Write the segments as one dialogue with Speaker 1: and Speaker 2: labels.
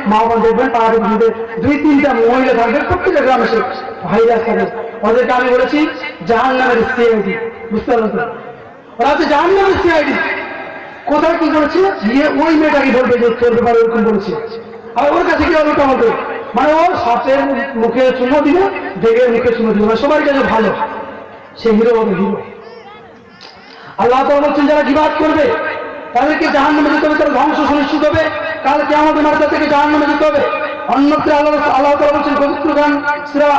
Speaker 1: মা বোন দেখবেন পাড়াতে পুজোতে 2-3টা মহিলা থাকবে, প্রত্যেকটা গ্রামে সে ভাইরাস থাকে। ওদেরকে আমি বলেছি জাহান্নামের সিআইডি, বুঝতে পারলেন তো? ওরা হচ্ছে জাহান্নামের সিআইডি। কোথায় কি করেছে গিয়ে ওই মেয়েটাকে বলবে যে তোর ব্যাপারে ওরকম বলেছে, আর ওর কাছে গিয়ে ওরকম বলবে, মানে ও সাপের মুখে চুমো দিবে, ডেগের মুখে চুমো দিবে, সবার কাছে ভালো, সে হিরো হবে হিরো। আল্লাহ তাআলা বলছেন যারা গীবাত করবে তাদেরকে জাহান্নামে যেতে হবে, তার ধ্বংস সুনিশ্চিত হবে, কাল কিয়ামতের মাঠে থেকে জাহান্নামে যেতে হবে। অন্যত্র আল্লাহ তাআলা বলছেন পবিত্র গান সূরা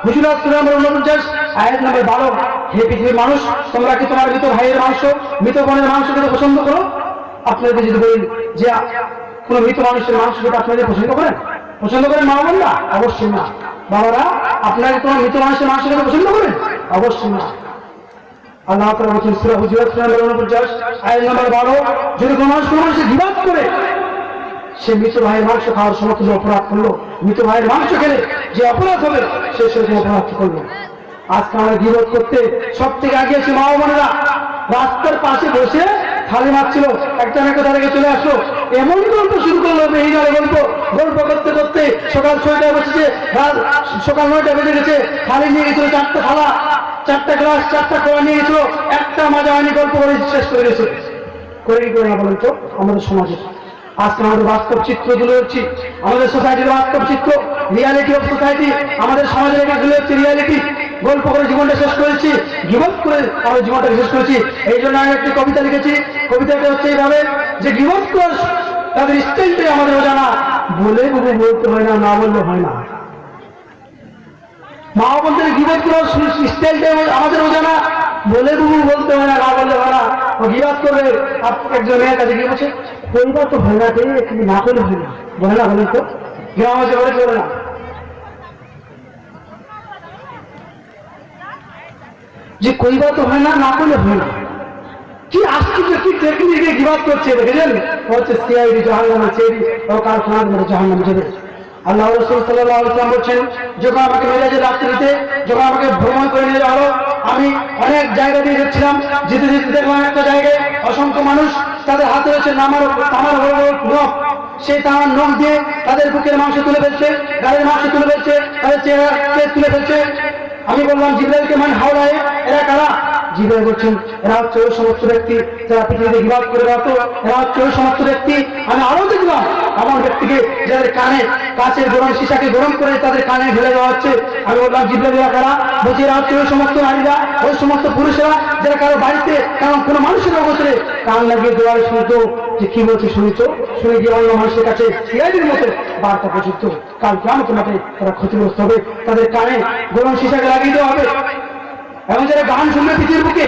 Speaker 1: হুজুরাত সূরা নম্বর 49 আয়াত নম্বর 12, হে পৃথিবীর মানুষ, তোমরা কি তোমার মৃত ভাইয়ের মাংস, মৃত বোনের মাংস খেতে পছন্দ করো? আপনাদের যদি বলেন যে কোন মৃত মানুষের মাংস খেতে আপনাদের পছন্দ করেন? পছন্দ করেন মা বোনরা? অবশ্যই না। বাবারা, আপনারা তোমার মৃত মানুষের মাংস খেতে পছন্দ করেন? অবশ্যই না। আল্লাহ তাআলা বলেছেন সূরা হুজুরাত সূরা নম্বর 49 আয়াত নম্বর 12, যদি কোনো মানুষ কোনো মানুষের গীবাত করে, সে মৃত ভাইয়ের মাংস খাওয়ার সমতুল্য অপরাধ করলো। মৃত ভাইয়ের মাংস খেলে যে অপরাধ হবে সে সেরকম অপরাধ করলো। আজকে আমরা গীবত করতে সব থেকে আগে এসে মা বোনেরা রাস্তার পাশে বসে থালি মারছিল, একটা না একটা তাদেরকে চলে আসলো, এমন গল্প শুরু করলো, এই গল্প গল্প করতে করতে সকাল 6টায় বসেছে, রাত সকাল 9টা বেজে গেছে, থালি নিয়ে গেছিল 4টা থালা, 4টা গ্লাস, 4টা কোয়া নিয়ে গেছিল, একটা মাজা হয়নি, গল্প করে শেষ করে গেছে। করে কি করে না বলেন তো আমাদের সমাজে? আজকে আমাদের বাস্তব চিত্র তুলে ধরছি, আমাদের সোসাইটির বাস্তব চিত্র, রিয়ালিটি অফ সোসাইটি, আমাদের সমাজের এটা তুলে হচ্ছে রিয়ালিটি। গল্প করে জীবনটা শেষ করেছি, গীবত করে আমাদের জীবনটা শেষ করেছি। এই জন্য আমি একটি কবিতা লিখেছি, কবিতাটা হচ্ছে এইভাবে যে গীবত করে তাদের স্টাইলটাই আমাদের অজানা, বলে বুবু বলতে হয় না, না বললে হয় না। মা বলতে গীবত করার স্টাইলটাই আমাদের অজানা, বলে বুবু বলতে হয় না, না বললে হয় না। ও গীবত করবে, একজন মেয়ের কাছে গিয়ে বলছে পরিবার তো হয় না, কিন্তু না করলে হয় না, বলে না? বলেন তো গ্রাম আছে বলে চলে না। যে কইবা তো হয় না, না করলে হয় না। কি আশ্চর্য, কি টেকনিকে গীবত করছে দেখেছেন? হচ্ছে সিআইডি, জাহান্নামে সিআইডি, ও কারখানার মধ্যে জাহান্নামে যাবে। আল্লাহ রাসূল সাল্লাল্লাহু আলাইহি ওয়াসাল্লাম বলছেন, যখন আমাকে মেরাজের রাত্রিতে যখন আমাকে ভ্রমণ করে নিয়ে যাওয়া হলো, আমি অনেক জায়গা দিয়ে যাচ্ছিলাম, যেতে যেতে দেখলাম একটা জায়গায় অসংখ্য মানুষ, তাদের হাতে রয়েছে তামার বড় বড় নখ, সেই তামার নখ দিয়ে তাদের বুকের মাংস তুলে ফেলছে, গালের মাংস তুলে ফেলছে, তাদের চেহারা তুলে ফেলছে। আমি বললাম জিবরাইলকে, মান হাওলায়ে, এরা কারা? জিবরাইল বলছেন এরা হচ্ছে ওই সমস্ত ব্যক্তি যারা পৃথিবীতে গীবত করে বেড়াতো, এরা হচ্ছে ওই সমস্ত ব্যক্তি। আমি আরো দেখলাম এমন ব্যক্তিকে যাদের কানে কাচের গরম সীসাকে গরম করে তাদের কানে ঢেলে দেওয়া হচ্ছে। আমি বললাম জিবরাইল এরা কারা? বলছি এরা হচ্ছে ওই সমস্ত নারীরা, ওই সমস্ত পুরুষেরা যারা কারো বাড়িতে কারণ কোনো মানুষের অবসরে কান লাগিয়ে দেওয়ার শুনতো যে কি বলছে, শুনেছো, শুনে গিয়ে অন্য মানুষের কাছে সিআইডির মতো বার্তা পৌঁছত। কাল কিয়ামতের মাঠে তারা ক্ষতিগ্রস্ত হবে, তাদের কানে গরম সীসাকে লাগিয়ে দেওয়া হবে। এবং যারা গান শুনবে পৃথিবীর বুকে,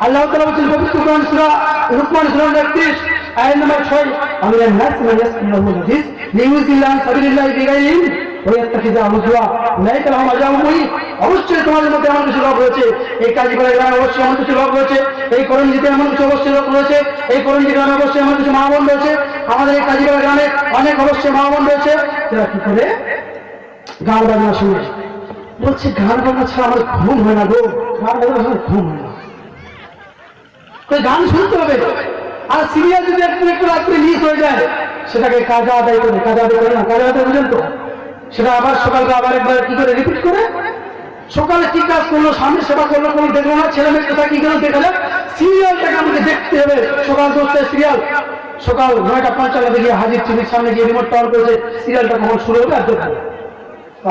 Speaker 1: আল্লাহ তাআলা বলেছেন পবিত্র কোরআন সূরা লুকমান সূরা 31 আয়াত নম্বর 6, আমিনান নাস মান ইয়াসমিউল হাদিস লিইউযিল্লাহ সাবিলিল্লাহি বিগাইরি ইলম ওয়া ইয়াত্তাখিযা হুজুয়া উলাইকা লাহুম আযাবুন মুহিন। অবশ্যই তোমাদের মধ্যে এমন কিছু লোক রয়েছে, এই কাজীপাড়া গ্রামে অবশ্যই এমন কিছু লোক রয়েছে, এই করঞ্জিতে এমন কিছু অবশ্যই লোক রয়েছে, এই করঞ্জি গ্রামে অবশ্যই এমন কিছু মা বোন রয়েছে, আমাদের এই কাজীপাড়া গ্রামে অনেক অবশ্যই মা বোন রয়েছে যারা কি করে গান বাজনা শুনে। বলছে গান বাজনা ছাড়া আমার ঘুম হয় না গো, গান বাজনা ছাড়া ঘুম হয় না, গান শুনতে হবে। আর সিরিয়াল যদি একটু রাত্রে মিস হয়ে যায় সেটাকে কাজা আদায় করে, কাজা আদায় করে না, কাজা আদায় বুঝেন তো, সেটা আবার সকালকে আবার একবার কি করে রিপিট করে, সকালে কি কাজ করলো, সামনে সেবা করলো, কোনো দেখলো না, ছেলে মেয়ে কোথায় কি গেল দেখালে, সিরিয়ালটাকে আমাকে দেখতে হবে। সকাল 10টায় সিরিয়াল, সকাল 9টা 55 গিয়ে হাজির টিভির সামনে গিয়ে রিমোট অন করেছে, সিরিয়ালটা কখন শুরু হবে আর দেখবো।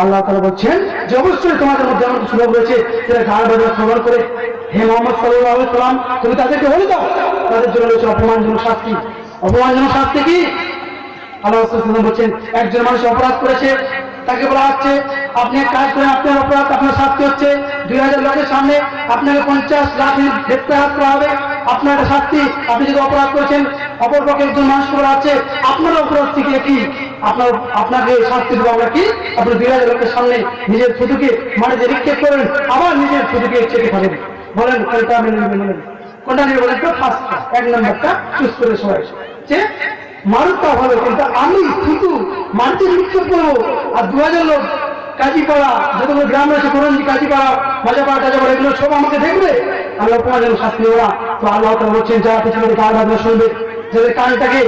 Speaker 1: আল্লাহ তাআলা বলছেন যে অবশ্যই তোমাদের মধ্যে এমন কিছু লোক রয়েছে যারা গান বাজনা শ্রবণ করে। হে মুহাম্মদ সাল্লাল্লাহু আলাইহি ওয়াসাল্লাম, তুমি তাদেরকে বলে দাও তাদের জন্য রয়েছে অপমানজনক শাস্তি। অপমানজনক শাস্তি কি? আল্লাহ রাসূল বলছেন একজন মানুষ অপরাধ করেছে, তাকে বলা হচ্ছে আপনি এক কাজ করেন, আপনার অপরাধ, আপনার শাস্তি হচ্ছে 2000 লোকের সামনে আপনাকে 50 লাঠি গ্রেপ্তার করা হবে, আপনার একটা শাস্তি। আপনি যদি অপরাধ করেছেন, অপরপক্ষে একজন মানুষকে বলা হচ্ছে আপনার অপরাধ থেকে কি আপনাকে শাস্তি দেবো আমরা কি? আপনি 2000 লোকের সামনে নিজের থুতুকে মাটিতে নিক্ষেপ করেন, আবার নিজের থুতুকে চেপে খাবেন। বলেন কোনটা মেনে নেবেন? বলেন কোনটা নিয়ে বলেন তো? ফার্স্ট 1 নম্বরটা চুজ করে সবাই যে মারুতা ভালো, কিন্তু আমি থুতু মাটিতে নিক্ষেপ করবো আর 2000 লোক কাজীপাড়া যতগুলো গ্রাম রয়েছে, করঞ্জি, কাজীপাড়া, মজাপাড়া, টাজাপাড়া, এগুলো সব আমাকে দেখবে, আমি অপমানজনক শাস্তি ওরা। তো আল্লাহ তাআলা বলছেন যারা পৃথিবীতে গান বাজনা শুনবে, যাদের কানটাকে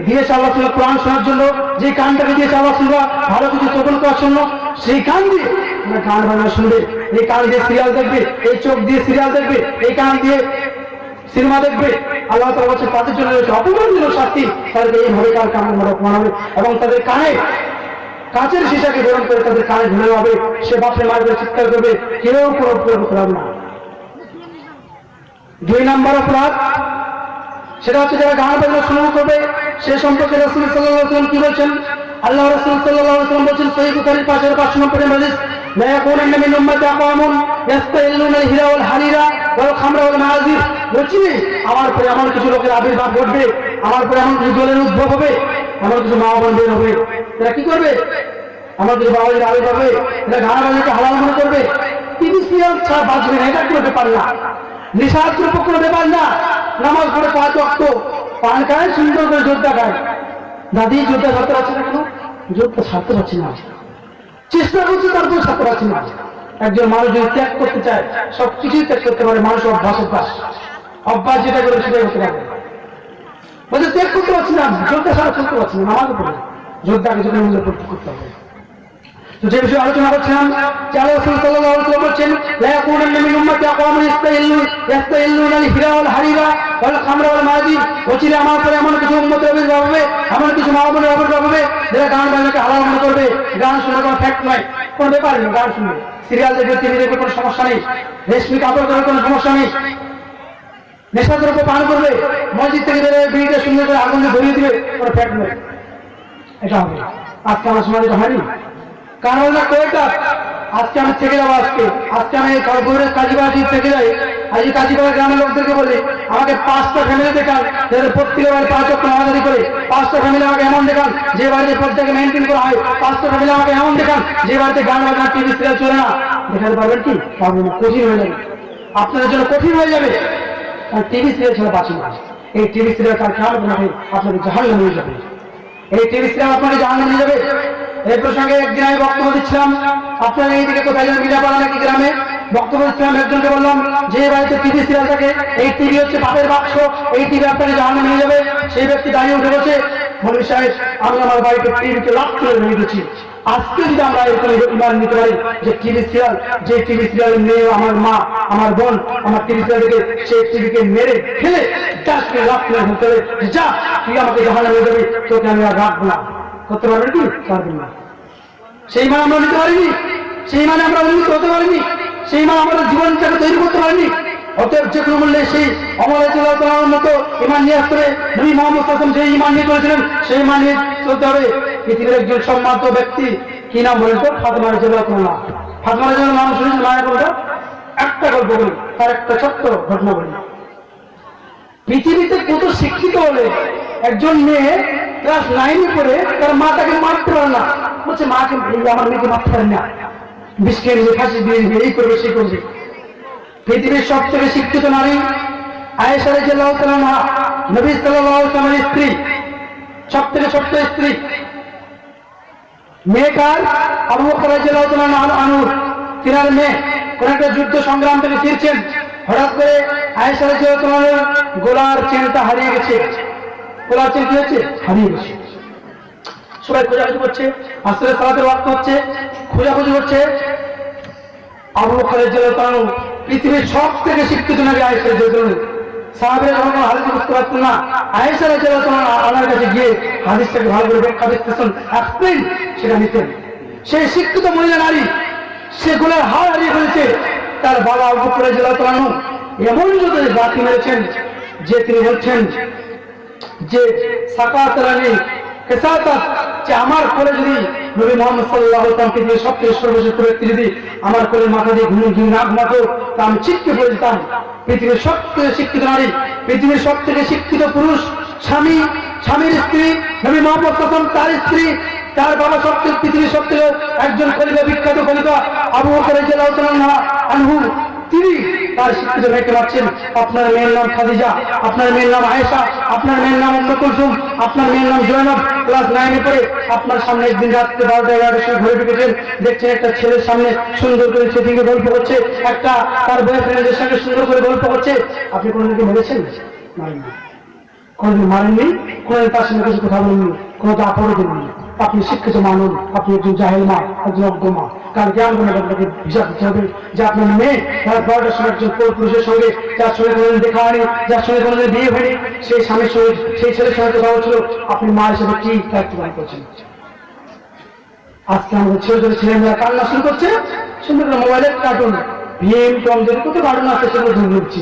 Speaker 1: দিয়েছে আল্লাহ তাআলা কোরআন শোনার জন্য, যে কানটাকে দিয়েছে আল্লাহ তাআলা ভালো কিছু শ্রবণ করার জন্য, সেই কান দিয়ে আমরা গান বাজনা শুনবে, এই কান দিয়ে সিরিয়াল দেখবে, এই চোখ দিয়ে সিরিয়াল দেখবে, এই কান দিয়ে সিনেমা দেখবে, আল্লাহ তাআলা বলছে তাদের জন্য রয়েছে অপমানজনক শাস্তি। তাদেরকে এইভাবে কার কান মানাবে এবং তাদের কানে কাঁচের শিশাকে গরম করে তাদের কানে ঢুলে হবে, সে বাপরে মারবে, চিৎকার করবে, কেউ কোনো প্রয়োগ করবে না। 2 নম্বর অপরাধ সেটা হচ্ছে যারা গান বাজনা শুরু করবে, সে সম্পর্কে রাসূল সাল্লাল্লাহু আলাইহি ওয়াসাল্লাম কি বলছেন? আল্লাহ রাসূল সাল্লাল্লাহু আলাইহি ওয়াসাল্লাম বলেছেন সহিহ বুখারীর 5 নম্বর হাদিস, লা ইয়াকুনান্না মিন উম্মতি আকওয়ামুন ইস্তাইলুনা আল-হিরা ওয়াল হারিরা ওয়াল খামরা ওয়াল মাআজির। বলছি আমার পরে এমন কিছু লোকের আবির্ভাব ঘটবে, আমার পরে এমন কিছু দলের উদ্ভব হবে, এমন কিছু মা বোন বের হবে, এরা কি করবে? আমার কিছু বাবাজির আবির্ভাব হবে, এরা গান বাজনাকে হালাল মনে করবে, টিভি সিরিয়াল ছাড়া বাঁচবে না, এটা কোনো ব্যাপার না, নেশার দ্রব্য কোনো ব্যাপার না, নামাজ পড়ে 5 ওয়াক্ত, পান খায়, সুন্দর করে যোদ্ধা খায়। দাদি যোদ্ধা ছাড়তে পারছে না কেন? যোদ্ধা ছাড়তে পারছি না, চেষ্টা করছে তারপর ছাড়তে পারছি না। একজন মানুষ যদি ত্যাগ করতে চায় সবকিছুই ত্যাগ করতে পারে, মানুষ অভ্যাস যেটা করে সেটাই করতে পারে। বলছে ত্যাগ করতে পারছি না, যোদ্ধা ছাড়া চলতে পারছি না, নামাজও পড়ে যোদ্ধাকে যদি মূল্য করতে হবে। তো যে বিষয়ে আলোচনা করছিলাম যে আল্লাহ রাসূল সাল্লাল্লাহু আলাইহি ওয়াসাল্লাম বলেছেন লা ইয়াকুনান্না মিন উম্মতি আকওয়ামুন ইস্তাইলুনা আল-হিরা ওয়াল হারিরা ওয়াল খামরা ওয়াল মাআজির। বলছিল আমার পরে এমন কিছু উম্মতের আবির্ভাব হবে, এমন কিছু মা বোনের আবির্ভাব হবে যারা গান বাজনাকে হালাল মনে করবে। গান শোনা কোনো ফ্যাক্ট নয়, কোনো ব্যাপার নেই, গান শুনবে, সিরিয়াল দেখবে, টিভি দেখবে, কোনো সমস্যা নেই, রেশমি কাপড় পরে কোনো সমস্যা নেই, নেশাদ্রব্য পান করবে, মসজিদ থেকে বেরোবে, বিড়িটা সুন্দর করে আগুন দিয়ে ধরিয়ে দিবে, কোনো ফ্যাক্ট নয়, এটা হবে। আজকে আমার সমাজে এটা হয়নি, কারণ না কয়টা আজকে আমি থেকে যাবো, আজকে আমি খড়গপুরের কাজীবাড়ি থেকে যাই, আজ কাজীবাড়ি গ্রামের লোকদেরকে বলি আমাকে 5টা ফ্যামিলি দেখান যাদের প্রত্যেকের বাড়ি 5 ওয়াক্ত নামাজ করে, 5টা ফ্যামিলি আমাকে এমন দেখান যে বাড়িতে পর্দাকে মেনটেন করা হয়, 5টা ফ্যামিলি আমাকে এমন দেখান যে বাড়িতে গান বাজনা টিভি সিরিয়াল চলে না। দেখাতে পারবেন কি? পারবেন না, কঠিন হয়ে যাবে, আপনাদের জন্য কঠিন হয়ে যাবে। কারণ টিভি সিরিয়াল ছাড়া বাঁচি না, এই টিভি সিরিয়াল তার খেয়াল আপনাকে জাহান্নামে নিয়ে যাবে, এই টিভি সিরিয়াল আপনাকে জাহান্নামে নিয়ে যাবে। এই প্রসঙ্গে একদিন আমি বক্তব্য দিচ্ছিলাম, আপনারা এইদিকে কোথায় যেন মিলাপাড়া নাকি গ্রামে বক্তব্য দিচ্ছিলাম, একজনকে বললাম যে বাড়িতে টিভি সিরিয়াল থাকে, এই টিভি হচ্ছে পাপের বাক্স, এই টিভি আপনাকে জাহান্নামে নিয়ে যাবে। সেই ব্যক্তি দাঁড়িয়ে উঠে বলছে, মৌলভী সাহেব আমি আমার বাড়িতে টিভিকে লক করে ভেঙে দিচ্ছি। আজকে যদি আমরা এরকম ইমান নিতে পারি যে টিভি সিরিয়াল, যে টিভি সিরিয়াল মেয়ে আমার মা আমার বোন আমার টিভি সিরিয়াল থেকে সেই টিভিকে মেরে ফেলে ডাস্টবিনে লক করে ফেলতে হবে, যা তুই আমাকে জাহান্নামে নিয়ে যাবি, তোকে আমি আর রাখবো না। করতে পারবেন কি? পারবেন না। সেই মানে আমরা নিতে পারিনি, সেই মানে আমরা উন্নীত হতে পারিনি, সেই মানে আমাদের জীবনটাকে তৈরি করতে পারিনি। অতএব যে কোনো মূল্যে সেই অমর মতো ইমান নিয়ে আসতে হবে। নবী মুহাম্মদ সাল্লাল্লাহু আলাইহি ওয়াসাল্লাম যে ইমান নিয়ে চলেছিলেন সেই ইমান নিয়ে চলতে হবে। পৃথিবীর একজন সম্মানিত ব্যক্তি, কি নাম বলেন তো? ফাতেমা রাদিয়াল্লাহু আনহা। ফাতেমা রাদিয়াল্লাহু আনহা নাম শুনেছেন? মায়ের বলটা একটা গল্প বলি, তার একটা ছোট্ট ঘটনা বলি। পৃথিবীতে কত শিক্ষিত হলে একজন মেয়ে ক্লাস 9-এ পড়ে তার মা তাকে মারতে পারে না, বলছে মাকে আমার মেয়েকে মারতে পারেন না, বিষকে নিজে ফাঁসি দিয়ে দিবে, এই করবে সেই করবে। পৃথিবীর সবথেকে শিক্ষিত নারী আয়েশা রাদিয়াল্লাহু তাআলা আনহা, নবী সাল্লাল্লাহু আলাইহি ওয়াসাল্লামের স্ত্রী, সবথেকে ছোট্ট স্ত্রী। মেয়েকার আবু বকর রাদিয়াল্লাহু তাআলা আনহু, তিনার মেয়ে কোন একটা যুদ্ধ সংগ্রাম থেকে ফিরছেন, হঠাৎ করে আয়েশা রাদিয়াল্লাহু তাআলার গলার চেনটা হারিয়ে গেছে। গলার চেন কি হচ্ছে? হারিয়ে গেছে। সবাই খোঁজাখুঁজি করছে, আসলে সালাতের ওয়াক্ত হচ্ছে, খোঁজাখুঁজি করছে। আবু বকর রাদিয়াল্লাহু তাআলা পৃথিবীর সবথেকে শিক্ষিত নারী আয়েশা রাদিয়াল্লাহু তাআলা, সাহাবীরা যখন হাদিস বুঝতে পারতেন না, আয়েশা রাদিয়াল্লাহু তাআলা আনার কাছে গিয়ে হাদিসটাকে ভালো করে ব্যাখ্যা দিতেছেন, এক্সপ্লেইন সেটা নিতেন। সেই শিক্ষিত মহিলা নারী সে গলার হার হারিয়ে ফেলেছে। তার বাবা আবু বকর রাদিয়াল্লাহু তাআলা এমন যদি বাতি মেরেছেন যে তিনি বলছেন যে সাকাতালানি কেসাতাত, যে আমার কোলে যদি নবী মুহাম্মদ সাল্লাল্লাহু আলাইহি ওয়াসাল্লাম পৃথিবীর সবচেয়ে সর্বশ্রেষ্ঠ ব্যক্তি যদি আমার কোলে মাথা দিয়ে ঘুমিয়ে না ঘুমাতো তা আমি ছিটকে পড়ে যেতাম। পৃথিবীর সবথেকে শিক্ষিত নারী, পৃথিবীর সবথেকে শিক্ষিত পুরুষ, স্বামী, স্বামীর স্ত্রী নবী মুহাম্মদ সাল্লাল্লাহু আলাইহি ওয়াসাল্লাম, তার স্ত্রী, তার বাবা সবথেকে পৃথিবীর সবথেকে একজন খলিফা, বিখ্যাত খলিফা আবু বকর রাদিয়াল্লাহু তাআলা আনহু, তিনি তার শিক্ষিত মেয়েকে মারছেন। আপনার মেয়ের নাম খাদিজা, আপনার মেয়ের নাম আয়েশা, আপনার মেয়ের নাম উম্মে কুলসুম, আপনার মেয়ের নাম জয়নব, ক্লাস 9-এ পড়ে আপনার সামনে একদিন রাত্রে 12টা-11টার সময় ঘরে ঢুকেছেন, দেখছেন একটা ছেলের সামনে সুন্দর করে সেদিকে গল্প করছে, একটা তার বয়ফ্রেন্ডের সঙ্গে সুন্দর করে গল্প করছে। আপনি কোনোদিন মেরেছেন? কোনোদিন মারেননি, কোনোদিন তার সঙ্গে কিছু কথা বলেননি, কোনো দাপড়ে দেননি। আপনি শিক্ষিত মানুষ, আপনি একজন জাহেল মা, একজন অজ্ঞ মা। কাল জ্ঞান করে আপনাকে হিসাব দিতে হবে যে আপনার মেয়ে তার 12টার সময় একজন পুরুষের সঙ্গে, যার সঙ্গে কোনোদিন দেখা হয়নি, যার সঙ্গে কোনোদিন বিয়ে হয়নি, সেই স্বামীর সঙ্গে, সেই ছেলের সঙ্গে কথা হচ্ছিল, আপনি মা হিসেবে কি দায়িত্ব পালন করছেন? আজকে আমাদের ছেলেমেয়েরা কান্না শুরু করছে, সুন্দর করে মোবাইলের কার্টুন, ভিএম টম যদি কত কার্টুন আছে সেগুলো ধরে নিচ্ছি।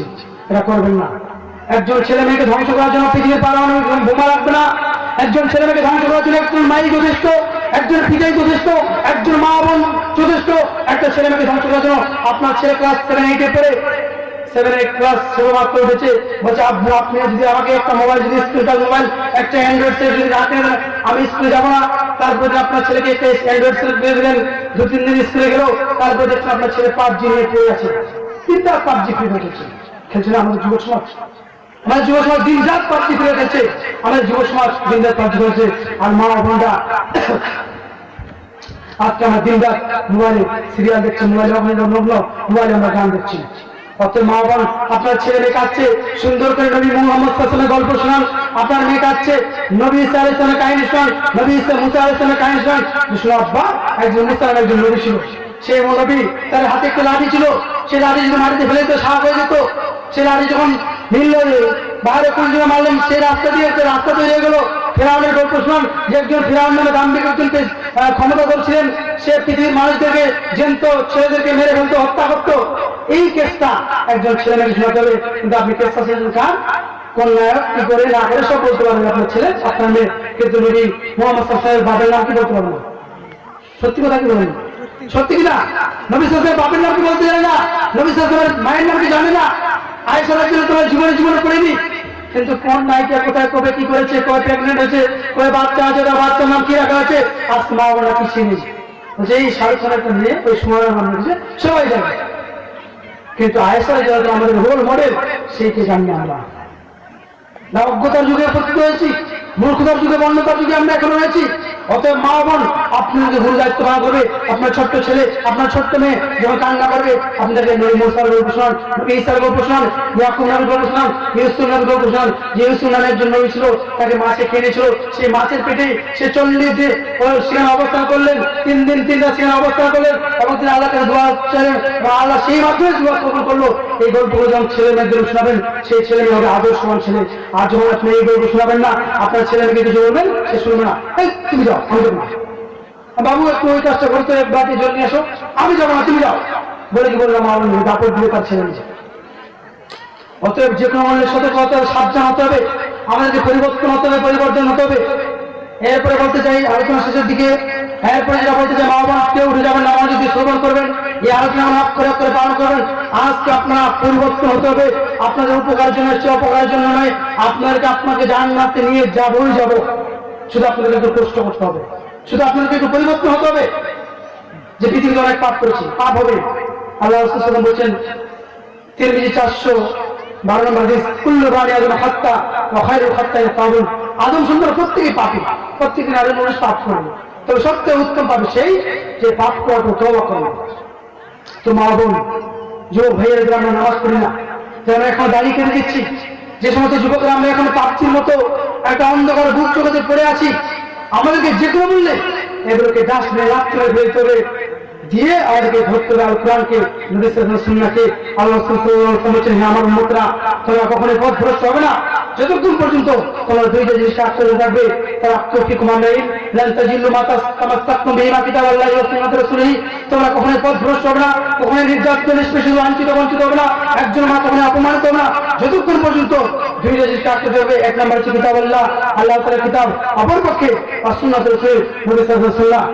Speaker 1: এটা করবেন না। একজন ছেলে মেয়েকে ধ্বংস করার জন্য পৃথিবীর পারমাণু বোমা রাখবে না। একজন ছেলে মেয়েকে ধ্বংস করার জন্য একজন মাই যথেষ্ট, একজন পিতাই যথেষ্ট, একজন মা বোন যথেষ্ট। একটা ছেলে মেয়েকে ধ্বংস করার জন্য আপনার ছেলে ক্লাস 7-8 পড়ে, 7-8 ক্লাস মাত্র উঠেছে, বলছে আব্বু আপনি যদি আমাকে একটা মোবাইল, যদি স্ক্রিনটাচ মোবাইল, একটা অ্যান্ড্রয়েড সেট যদি রাখতে দেন আমি স্কুলে যাবো না। তারপরে আপনার ছেলেকে একটা অ্যান্ড্রয়েড সেট দিয়ে দিলেন, 2-3 দিন স্কুলে গেল, তারপরে দেখছেন আপনার ছেলে PUBG নিয়ে পড়ে আছে, তিনটা PUBG ফ্রি হয়েছে। খেলছে না আমাদের যুব সমাজ? আমাদের যুব সমাজ দিন রাত PUBG ফিরে গেছে, আমাদের যুব সমাজ দিন রাত PUBG করেছে। আর মা বোনরা আজকে আমরা দিন রাত মোবাইলে সিরিয়াল দেখছি, মোবাইলে মোবাইলে আমরা গান দেখছি। অতএব মা বোন, আপনার ছেলে মেয়ে কাঁদছে, সুন্দর করে নবী মুহাম্মদ সাল্লাল্লাহু আলাইহি ওয়াসাল্লামের গল্প শোনান। আপনার মেয়ে কাঁদছে, নবী ঈসা আলাইহিস সালামের কাহিনী শোনান, নবী মুসা আলাইহিস সালামের কাহিনী শোনান। শুনো আব্বা, একজন মুসা একজন নবী ছিল, সে নবী, তার হাতে একটা লাঠি ছিল, সে লাঠি যদি মাটিতে ফেলে দিত সাপ হয়ে যেত। সে লাঠি যখন নীল বাইরে কোন জন্য মারলেন, সে রাস্তা দিয়ে রাস্তা তৈরি হয়ে গেল। ফেরাউনের গল্প শুনান, যে একজন ফেরাউন নামে দাম্ভিক একজনকে ক্ষমতা করছিলেন, সে পৃথিবীর মানুষদেরকে জ্যান্ত ছেলেদেরকে মেরে ফেলতো, হত্যা করতো। এই কেসটা একজন ছেলে মেয়ে শোনাতে হবে, কিন্তু আপনি কেসটা শুনছেন খান কোন নায়ক কি করে না করে সব বলতে পারবেন আপনার ছেলে, আপনার মেয়ে। কিন্তু নবী মুহাম্মদ সাল্লাল্লাহু আলাইহি ওয়াসাল্লামের বাবার নাম কি বলতে পারবেন? সত্যি কথা কি বলেন? সত্যি কিনা? নবী সাল্লাল্লাহু আলাইহি ওয়াসাল্লামের বাবার নাম কি বলতে জানে না, নবী সাল্লাল্লাহু আলাইহি ওয়াসাল্লামের মায়ের নাম কি জানে না। আয়েশা রাদিয়াল্লাহু তাআলা জীবনে পড়েনি, কিন্তু কোন নায়িকা কোথায় কবে কি করেছে, কবে প্রেগনেন্ট হয়েছে, কবে বাচ্চা আছে, তার বাচ্চার নাম কি রাখা হয়েছে, আজকে মা বাবা কি চিনি। যেই শাহরুখ খানের একটা মেয়ে ওই সময়ের নাম রেখেছে, সবাই জানে। কিন্তু আয়েশা রাদিয়াল্লাহু আমাদের রোল মডেল, সেইকে জানি আমরা না। অজ্ঞতার যুগে পতিত হয়েছি, মূর্খতার যুগে, বন্যতার যুগে আমরা এখন রয়েছি। অতএব মা বোন, আপনি যদি ভুল দায়িত্ব পালন করবে, আপনার ছোট্ট ছেলে, আপনার ছোট্ট মেয়ে যখন কান্না করবে, আপনাকে নবী মুসার গল্প শোনান, নবী ঈসার গল্প শোনান, ইয়াকুব নবীর গল্প শোনান, ইউসুফ নবীর গল্প শোনান। যে ইউসুফ নামে একজন নবী ছিল, তাকে মাছে খেয়ে নিয়েছিল, সেই মাছের পেটে সে 40 দিন সেখানে অবস্থান করলেন, 3 দিন 3 রাত সেখানে অবস্থান করলেন, এবং তিনি আল্লাহকে দোয়া চাইলেন, আল্লাহ সেই মাধ্যমে দোয়া কবুল করলো। এই গল্পগুলো যখন ছেলে মেয়েদের শোনাবেন, সেই ছেলে মেয়ে হবে আদর্শবান ছেলে। আর যখন আপনি এই গল্প শোনাবেন না, আপনার ছেলে মেয়েকে কিছু বলবেন, সে শুনবে না, এই তুমি যাও, আমি যাবো না, বাবু একটু ওই কাজটা করতে বাড়িতে জল নিয়ে আসো, আমি যাবো না, তুমি যাও বলে কি বললাম, আমার দাপট দিয়ে তার ছেলে নিজে। অতএব যে কোনো মানুষের সাথে কথা সাবধান হতে হবে, আমাদেরকে পরিবর্তন হতে হবে, পরিবর্তন হতে হবে। এরপরে বলতে চাই আলোচনা শেষের দিকে, এরপরে যেটা বলতে চাই, মা বাবা কেউ উঠে যাবেন না, আমার যদি শ্রবণ করবেন, এই আলোচনা হক করে পালন করবেন। আজকে আপনারা পরিবর্তন হতে হবে, আপনাদের উপকারের জন্য হচ্ছে, অপকারের জন্য নয়। আপনাকে জান্নাতে নিয়ে যাবোই যাবো, শুধু আপনাদের একটু কষ্ট করতে হবে, শুধু আপনাদেরকে একটু পরিবর্তন হতে হবে। যে পৃথিবীতে অনেক পাপ করেছি, পাপ হবে। আল্লাহ রাসূল সাল্লাল্লাহু আলাইহি ওয়াসাল্লাম বলেছেন, তিরমিজি 412 নম্বর হাদিস, কুল্লু বানি আদম খাত্তা ওয়া খায়রুল খাত্তাইন তাওবুন। আদম সন্তান প্রত্যেকেই পাপী, প্রত্যেকের আদম মানুষ পাপ করবে, তবে সবচেয়ে উত্তম পাপী সেই যে পাপ করার পর তওবা করবে। তো মা বোন, যুবক ভাইয়েরা, আমরা নামাজ পড়ি না, যারা এখন দাঁড়িয়ে কেটে দিচ্ছি, যে সমস্ত যুবকরা আমরা এখন পাপচির মতো একটা অন্ধকার বুক চোখে পড়ে আছি, আমাদেরকে যে কোনো মূল্যে এগুলোকে ডাস্টবিনে রাখতে হবে, ফেলতে হবে, দিয়ে আমাদেরকে ধরতে হবে আল কোরআনকে, নবী সাল্লাল্লাহু আলাইহি ওয়াসাল্লামকে। আল্লাহ সাল্লাল্লাহু আলাইহি ওয়াসাল্লাম বলেছেন, হে আমার উম্মতরা, তোমরা কখনোই পথভ্রষ্ট হবে না যতক্ষণ পর্যন্ত তোমরা দুইটা জিনিসকে আঁকড়ে থাকবে। তারা তৌফিকুম আলাইহিম লান তাজিল্লু মা তামাসসাকতুম বিহিমা কিতাবাল্লাহি ওয়া সুন্নাতি রাসূলিহি। তোমরা কখনোই পথভ্রষ্ট হবে না, কখনোই নির্যাতিত, নিষ্পেষিত, বঞ্চিত হবে না, একজন মা কখনোই অপমানিত হবে না যতক্ষণ পর্যন্ত দুইটা জিনিসকে আঁকড়ে থাকবে। এক নম্বর হচ্ছে কিতাবাল্লাহ, আল্লাহ তাআলার কিতাব, অপরপক্ষে সুন্নাতুর রাসূল নবী সাল্লাল্লাহু আলাইহি ওয়াসাল্লাম।